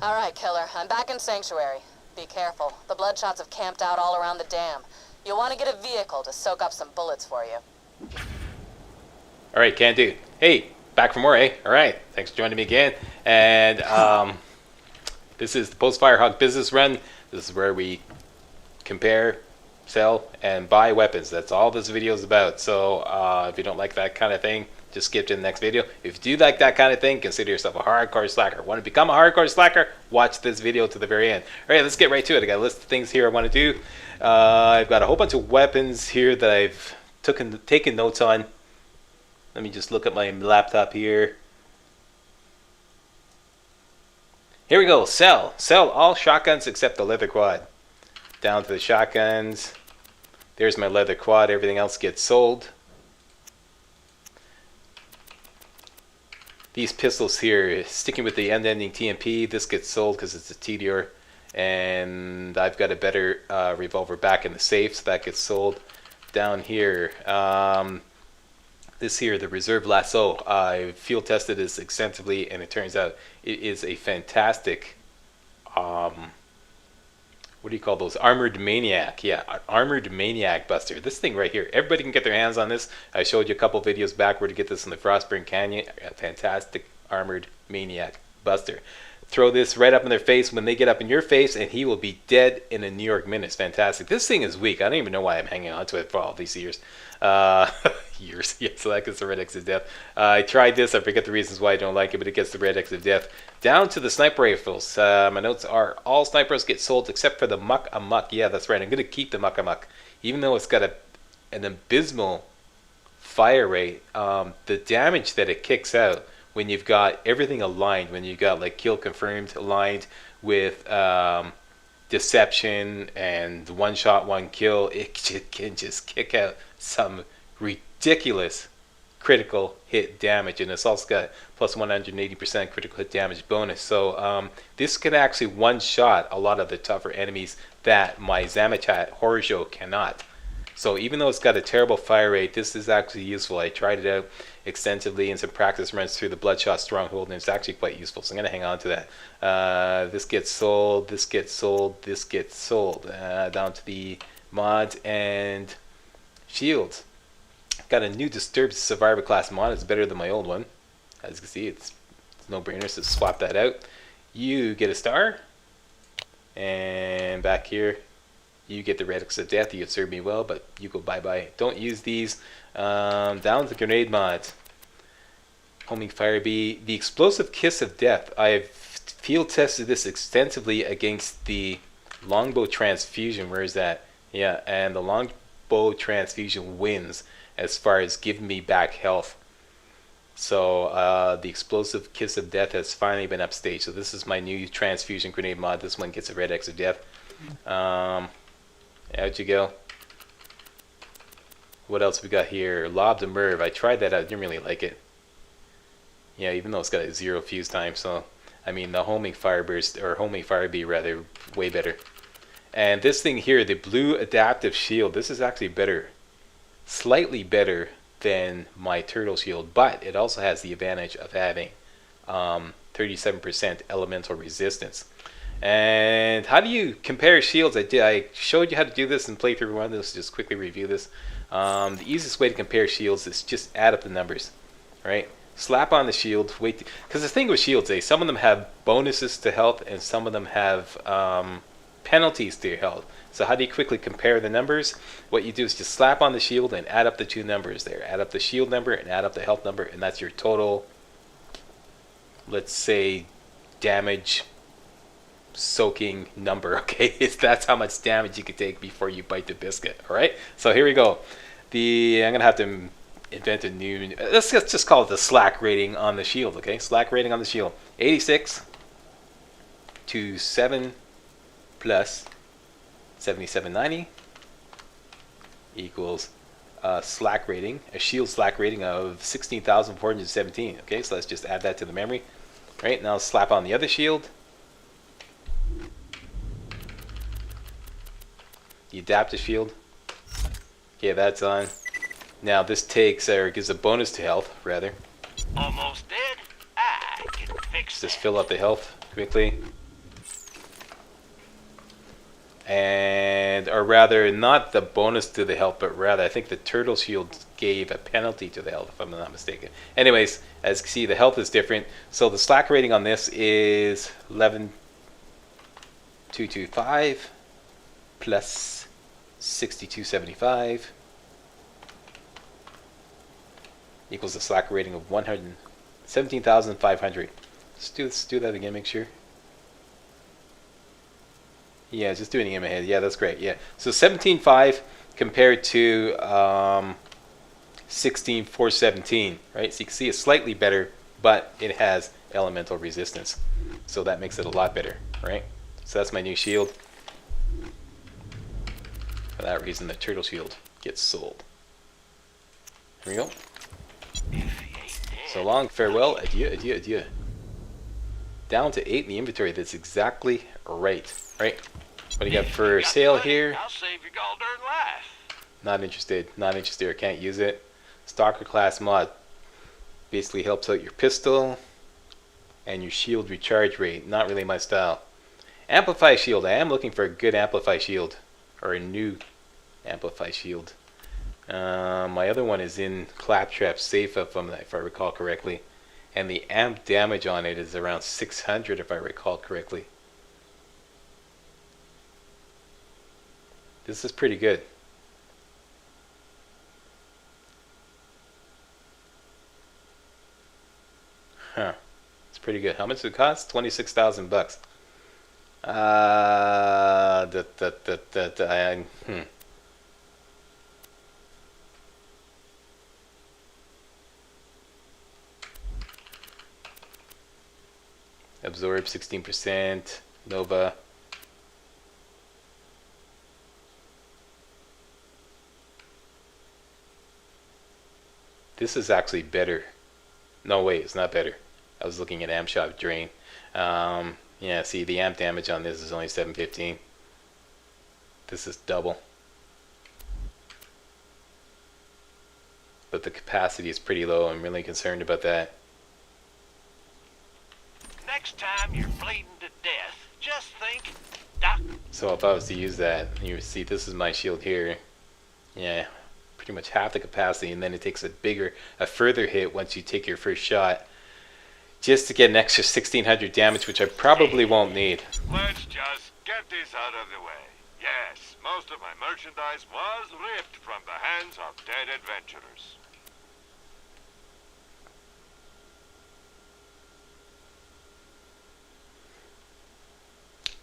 Alright, killer. I'm back in Sanctuary. Be careful. The Bloodshots have camped out all around the dam. You'll want to get a vehicle to soak up some bullets for you. Alright, can do. Hey, back for more, eh? Alright, thanks for joining me again. And this is the Post Firehawk Business Run. This is where we compare, sell, and buy weapons. That's all this video is about. So if you don't like that kind of thing, just skip to the next video. If you do like that kind of thing, consider yourself a hardcore slacker. Want to become a hardcore slacker? Watch this video to the very end. All right, let's get right to it. I got a list of things here I want to do. I've got a whole bunch of weapons here that I've taken notes on. Let me just look at my laptop here. Here we go. Sell. Sell all shotguns except the leather quad. Down to the shotguns. There's my leather quad. Everything else gets sold. These pistols here, sticking with the end-ending TMP, this gets sold because it's a TDR. And I've got a better revolver back in the safe, so that gets sold. Down here, this here, the Reserve Lasso, I field tested this extensively, and it turns out it is a fantastic, what do you call those? Armored Maniac. Yeah, Armored Maniac Buster. This thing right here, everybody can get their hands on this. I showed you a couple videos back where to get this in the Frostburn Canyon. A fantastic Armored Maniac Buster. Throw this right up in their face when they get up in your face, and he will be dead in a New York minute. It's fantastic. This thing is weak. I don't even know why I'm hanging on to it for all these years. Years. Yeah, so that gets the red X of death. I tried this. I forget the reasons why I don't like it, but it gets the red X of death. Down to the sniper rifles. My notes are all snipers get sold except for the Muck Amuck. Yeah, that's right. I'm going to keep the Muck Amuck. Even though it's got an abysmal fire rate, the damage that it kicks out when you've got everything aligned, when you've got like kill confirmed aligned with deception and one shot, one kill, it can just kick out some ridiculous critical hit damage, and it's also got plus 180% critical hit damage bonus. So this can actually one shot a lot of the tougher enemies that my Zamatat Horror Show cannot. So even though it's got a terrible fire rate, this is actually useful. I tried it out extensively in some practice runs through the Bloodshot Stronghold, and it's actually quite useful. So I'm going to hang on to that. This gets sold, this gets sold, this gets sold. Down to the mods and shields. Got a new Disturbed Survivor class mod. It's better than my old one. As you can see, it's no brainer, so swap that out. You get a star. And back here, you get the red X of death. You have served me well, but you go bye-bye. Don't use these. Down to the grenade mods. Homing Fire Bee. The Explosive Kiss of Death. I've field tested this extensively against the Longbow Transfusion. Where is that? Yeah, and the Longbow Transfusion wins as far as giving me back health. So the Explosive Kiss of Death has finally been upstaged. So this is my new Transfusion Grenade mod. This one gets a red X of death. Out you go. What else we got here? Lob the Merv. I tried that out. Didn't really like it. Yeah, even though it's got a 0 fuse time. So, I mean, the Homing Fireburst, or Homing Fire Bee rather, way better. And this thing here, the Blue Adaptive Shield. This is actually better. Slightly better than my Turtle Shield, but it also has the advantage of having 37% elemental resistance. And how do you compare shields? I showed you how to do this in playthrough 1. Let's just quickly review this. The easiest way to compare shields is just add up the numbers, right? Slap on the shield, wait, because the thing with shields is some of them have bonuses to health and some of them have penalties to your health. So how do you quickly compare the numbers? What you do is just slap on the shield and add up the two numbers there. Add up the shield number and add up the health number, and that's your total, let's say, damage soaking number. Okay, that's how much damage you can take before you bite the biscuit. All right, so here we go. I'm gonna have to invent a new, let's just call it the slack rating on the shield. Okay, slack rating on the shield, 86 to 7 plus 7790 equals slack rating, a shield slack rating of 16,417. Okay, so let's just add that to the memory. All right, now slap on the other shield. The adaptive shield. Okay, that's on. Now this takes, or gives a bonus to health, rather. Almost dead? I can fix Just that. fill up the health quickly. and or rather not the bonus to the health, but rather I think the turtle shield gave a penalty to the health, if I'm not mistaken. Anyways, as you can see, the health is different. So the slack rating on this is 11,225 plus 6275 equals a slack rating of 117,500. Let's do that again, make sure. Yeah, just doing it in my head. Yeah, that's great. Yeah, so 17.5 compared to 16,417, right? So you can see it's slightly better, but it has elemental resistance, so that makes it a lot better, right? So that's my new shield. For that reason, the turtle shield gets sold. Here we go. So long, farewell, adieu, adieu, adieu. Down to 8 in the inventory. That's exactly right. Right? What do you got for sale here? I'll save your gall darn life. Not interested. Not interested. Or can't use it. Stalker class mod basically helps out your pistol and your shield recharge rate. Not really my style. Amplify shield. I am looking for a good amplify shield, or a new amplify shield. My other one is in Claptrap safe, if I recall correctly, and the amp damage on it is around 600 if I recall correctly. This is pretty good. Huh. It's pretty good. How much does it cost? 26,000 bucks. Absorb 16%. Nova. This is actually better. No, wait, it's not better. I was looking at amp shot drain. Yeah, see, the amp damage on this is only 715. This is double. But the capacity is pretty low. I'm really concerned about that. Next time you're bleeding to death, just think, Doc. So if I was to use that, you see this is my shield here. Yeah, pretty much half the capacity, and then it takes a further hit once you take your first shot, just to get an extra 1,600 damage, which I probably won't need. Let's just get this out of the way. Yes, most of my merchandise was ripped from the hands of dead adventurers.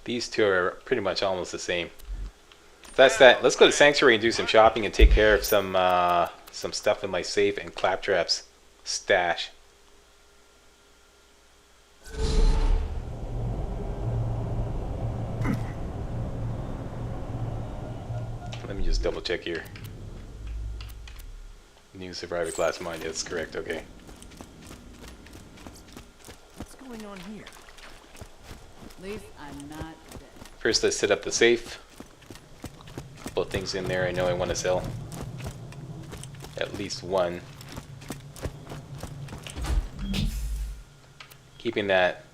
These two are pretty much almost the same. That's that. Let's go to Sanctuary and do some shopping and take care of some stuff in my safe and Claptrap's stash. Let me just double check here. New survivor class mine. That's correct. Okay. What's going on here? At least I'm not dead. First, let's set up the safe. Couple of things in there I know I want to sell. At least one. Keeping that.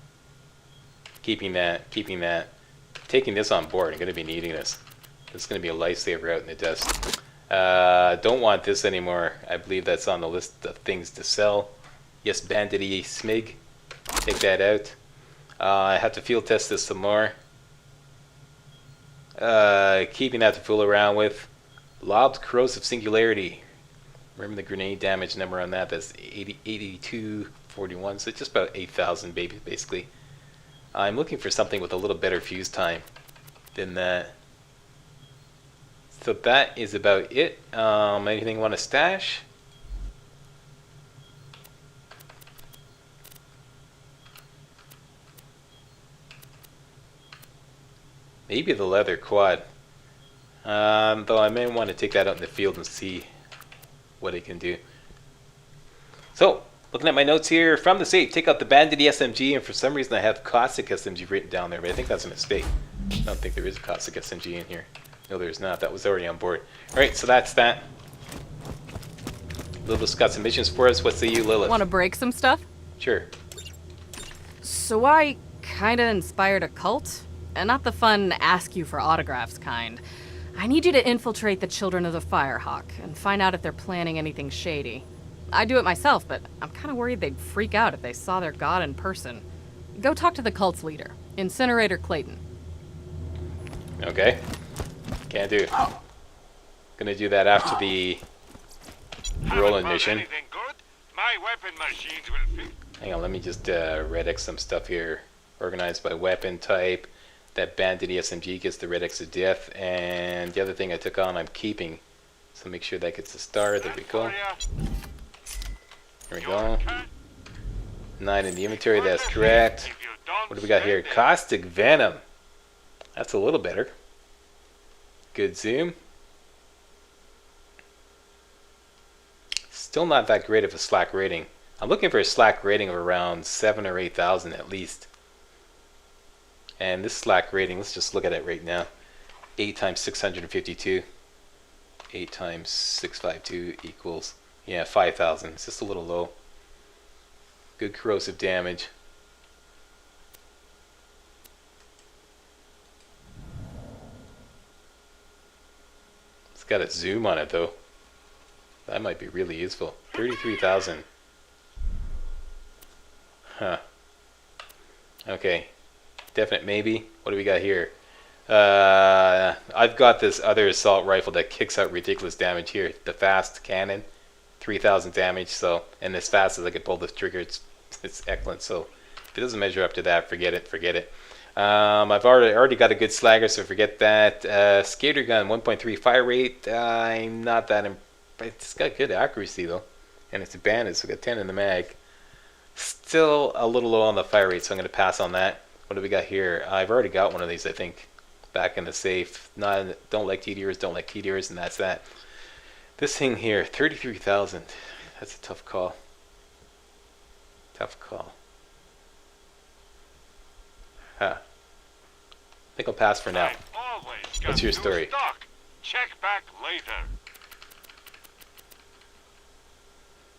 Keeping that. Keeping that. Taking this on board. I'm going to be needing this. This is going to be a lifesaver out in the dust. Don't want this anymore. I believe that's on the list of things to sell. Yes, Bandity Smig. Take that out. I have to field test this some more. Keeping that to fool around with. Lobbed Corrosive Singularity. Remember the grenade damage number on that? That's 8241. So just about 8,000 basically. I'm looking for something with a little better fuse time than that. So that is about it. Anything you want to stash? Maybe the leather quad. Though I may want to take that out in the field and see what it can do. So, looking at my notes here, from the safe, take out the Bandit SMG, and for some reason I have Caustic SMG written down there, but I think that's a mistake. I don't think there is a Caustic SMG in here. No, there's not. That was already on board. Alright, so that's that. Lilith's got some missions for us. What say you, Lilith? Want to break some stuff? Sure. So I kinda inspired a cult, and not the fun ask you for autographs kind. I need you to infiltrate the children of the Firehawk and find out if they're planning anything shady. I'd do it myself, but I'm kind of worried they'd freak out if they saw their god in person. Go talk to the cult's leader, Incinerator Clayton. Okay. Can't do. Gonna do that after the Roland mission. Anything good? My weapon machines will fit. Hang on, let me just red X some stuff here. Organized by weapon type. That bandit SMG gets the red X to death, and the other thing I took on I'm keeping. So make sure that gets a star. There we go. There we go. 9 in the inventory, that's correct. What do we got here? Caustic Venom. That's a little better. Good zoom. Still not that great of a slack rating. I'm looking for a slack rating of around 7,000 or 8,000 at least. And this slack rating, let's just look at it right now. 8 times 652. 8 times 652 equals, yeah, 5,000. It's just a little low. Good corrosive damage. It's got a zoom on it though. That might be really useful. 33,000. Huh. Okay. Definite maybe. What do we got here? I've got this other assault rifle that kicks out ridiculous damage here. The fast cannon. 3,000 damage. So, and as fast as I can pull this trigger, it's excellent. So, if it doesn't measure up to that, forget it. Forget it. I've already got a good slagger, so forget that. Skater gun, 1.3 fire rate. I'm not that impressed. It's got good accuracy though, and it's a bandit, so we got 10 in the mag. Still a little low on the fire rate, so I'm going to pass on that. What do we got here? I've already got one of these, I think, back in the safe. Don't like TDRs, don't like TDRs, and that's that. This thing here, 33,000. That's a tough call. Tough call. Huh. I think I'll pass for now. What's your story? Check back later.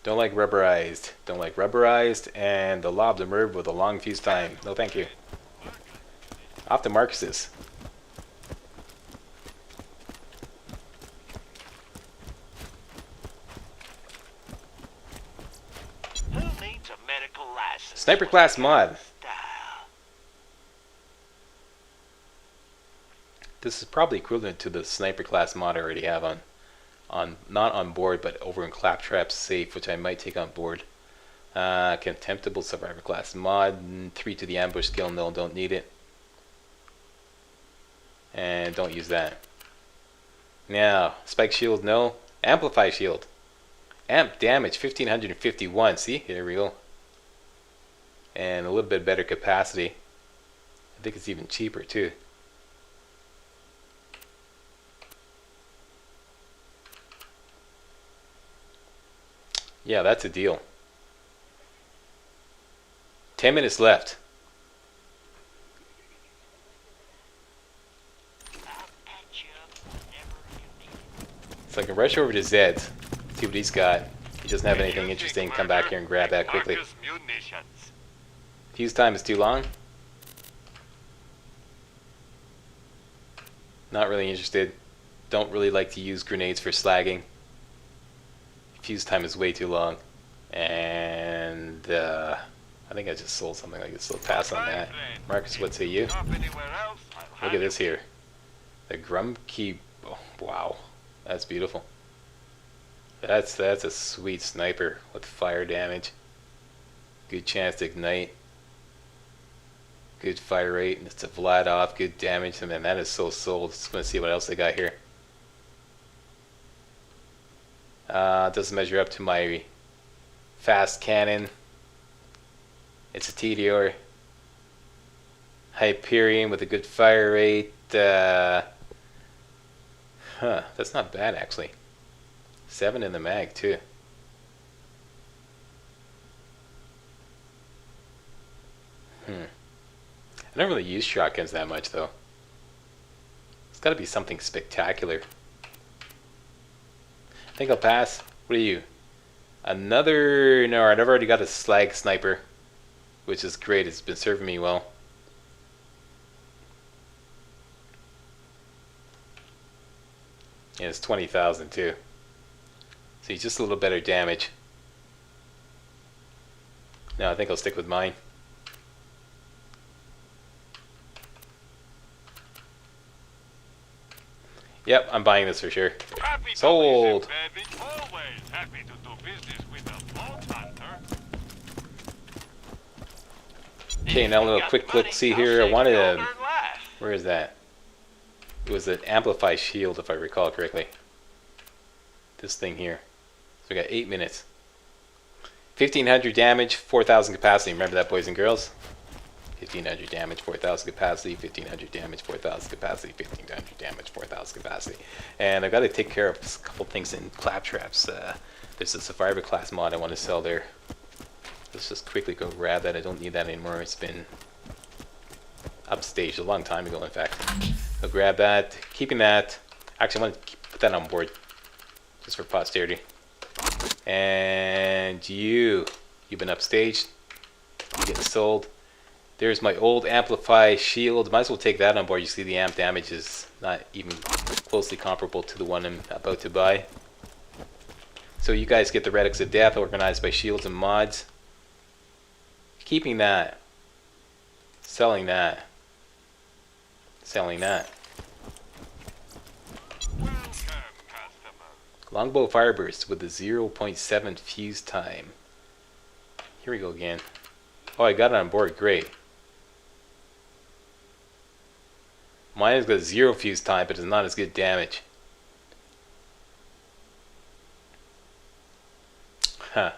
Don't like rubberized. Don't like rubberized, and the lob the merv with a long fuse time. No thank you. Off to Marcus's. Who needs a medical license? Sniper class mod. This is probably equivalent to the sniper class mod I already have on not on board, but over in Claptrap safe, which I might take on board. Contemptible survivor class mod. 3 to the ambush skill. No, don't need it. And don't use that. Now, spike shield, no. Amplify shield. Amp damage, 1551. See, here we go. And a little bit better capacity. I think it's even cheaper too. Yeah, that's a deal. 10 minutes left. So I can rush over to Zed, see what he's got. If he doesn't have anything interesting, come back here and grab that quickly. Fuse time is too long. Not really interested. Don't really like to use grenades for slagging. Fuse time is way too long. And I think I just sold something like this, so pass on that. Marcus, what say you? Look at this here. The Grumkey. Oh, wow. That's beautiful. That's a sweet sniper with fire damage. Good chance to ignite. Good fire rate. It's a Vlad off. Good damage. I mean, that is so sold. Just going to see what else they got here. Doesn't measure up to my fast cannon. It's a TDR. Hyperion with a good fire rate. That's not bad actually. 7 in the mag too. I don't really use shotguns that much though. It's got to be something spectacular. I think I'll pass. What are you? Another... No, I've already got a slag sniper, which is great. It's been serving me well. And it's 20,000 too. See, just a little better damage. No, I think I'll stick with mine. Yep, I'm buying this for sure. Happy to Sold. visit, baby. Always happy to do business with a vault hunter. Okay, now a little quick look. See here. I wanted to. Where is that? It was an amplify shield, if I recall correctly. This thing here. So we got 8 minutes. 1,500 damage, 4,000 capacity. Remember that, boys and girls? 1,500 damage, 4,000 capacity, 1,500 damage, 4,000 capacity, 1,500 damage, 4,000 capacity. And I've got to take care of a couple things in claptraps. There's a survivor class mod I want to sell there. Let's just quickly go grab that. I don't need that anymore. It's been upstaged a long time ago, in fact. I'll grab that. Keeping that. Actually, I want to put that on board just for posterity. And you've been upstaged. You get sold. There's my old amplify shield. Might as well take that on board. You see the amp damage is not even closely comparable to the one I'm about to buy. So you guys get the relics of death organized by shields and mods. Keeping that. Selling that. Selling that. Welcome, customer. Longbow fireburst with a 0.7 fuse time. Here we go again. Oh, I got it on board. Great. Mine has got 0 fuse time, but it's not as good damage. Huh.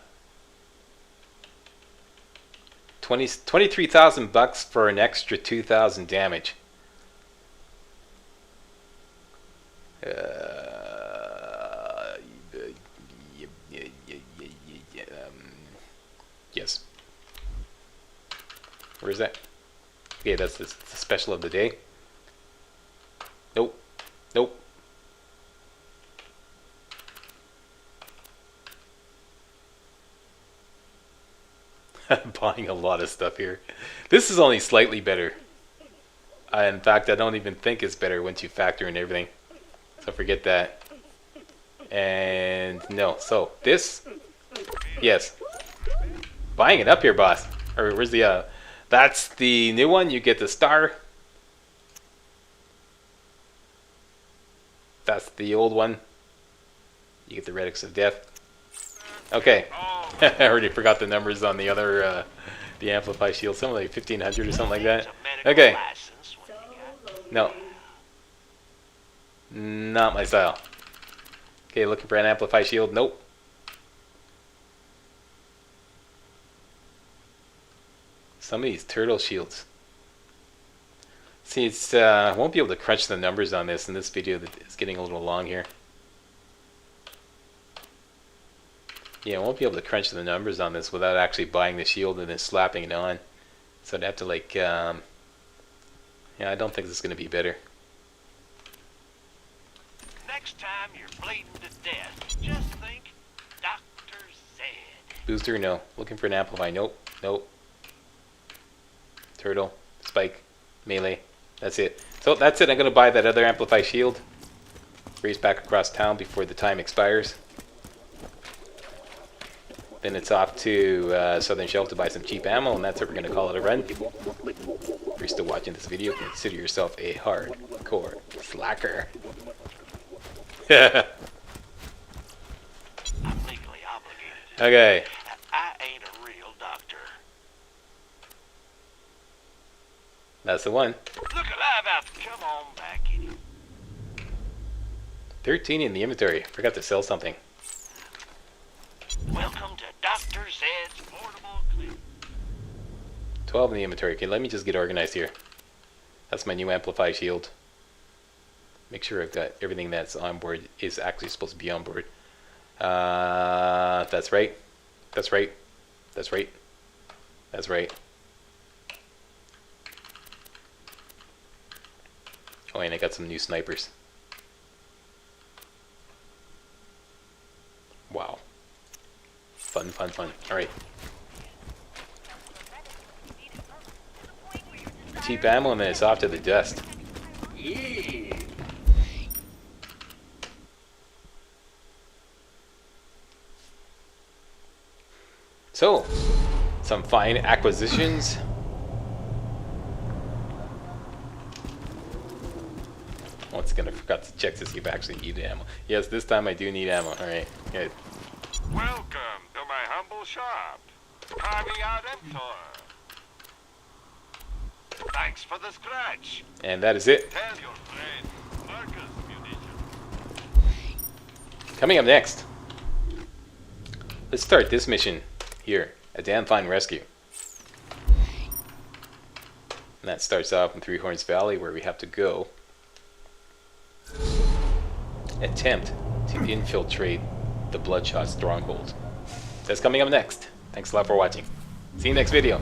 23,000 bucks for an extra 2,000 damage. Yes. Where is that? Okay, that's the special of the day. Nope. Nope. I'm buying a lot of stuff here. This is only slightly better. In fact, I don't even think it's better once you factor in everything. So forget that. And no. So this, yes. Buying it up here, boss. Or where's the? That's the new one. You get the star. That's the old one. You get the relics of death. Okay. I already forgot the numbers on the other, the amplify shield. Something like 1,500 or something like that. Okay. No. Not my style. Okay, looking for an amplify shield. Nope. Some of these turtle shields. See, it's I won't be able to crunch the numbers on this in this video. That is getting a little long here. Yeah, I won't be able to crunch the numbers on this without actually buying the shield and then slapping it on. So I'd have to like, yeah, I don't think this is going to be better. Next time you're bleeding to death, just think Dr. Zed. Booster, no. Looking for an amplify, nope, nope. Turtle, spike, melee, that's it. So that's it, I'm going to buy that other amplify shield. Race back across town before the time expires. Then it's off to Southern Shelf to buy some cheap ammo, and that's what we're going to call it a run. If you're still watching this video, consider yourself a hardcore slacker. I'm legally obligated. Okay. I ain't a real doctor. That's the one. Look alive out. Come on back in here. 13 in the inventory. Forgot to sell something. Welcome to Dr. Zed's portable clinic. 12 in the inventory. Okay, let me just get organized here. That's my new amplify shield. Make sure I've got everything that's on board is actually supposed to be on board. That's right. That's right. That's right. That's right. Oh, and I got some new snipers. Wow. Fun, fun, fun. Alright. Cheap ammo and then it's off to the dust. So, some fine acquisitions. Once again, I forgot to check to see if I actually need ammo. Yes, this time I do need ammo. Alright, good. Welcome to my humble shop. Carving out Emptor. Thanks for the scratch. And that is it. Tell your friend, Marcus Munition. Coming up next, let's start this mission here at Damn Fine Rescue. And that starts off in Three Horns Valley, where we have to go attempt to infiltrate the Bloodshot stronghold. That's coming up next. Thanks a lot for watching. See you next video.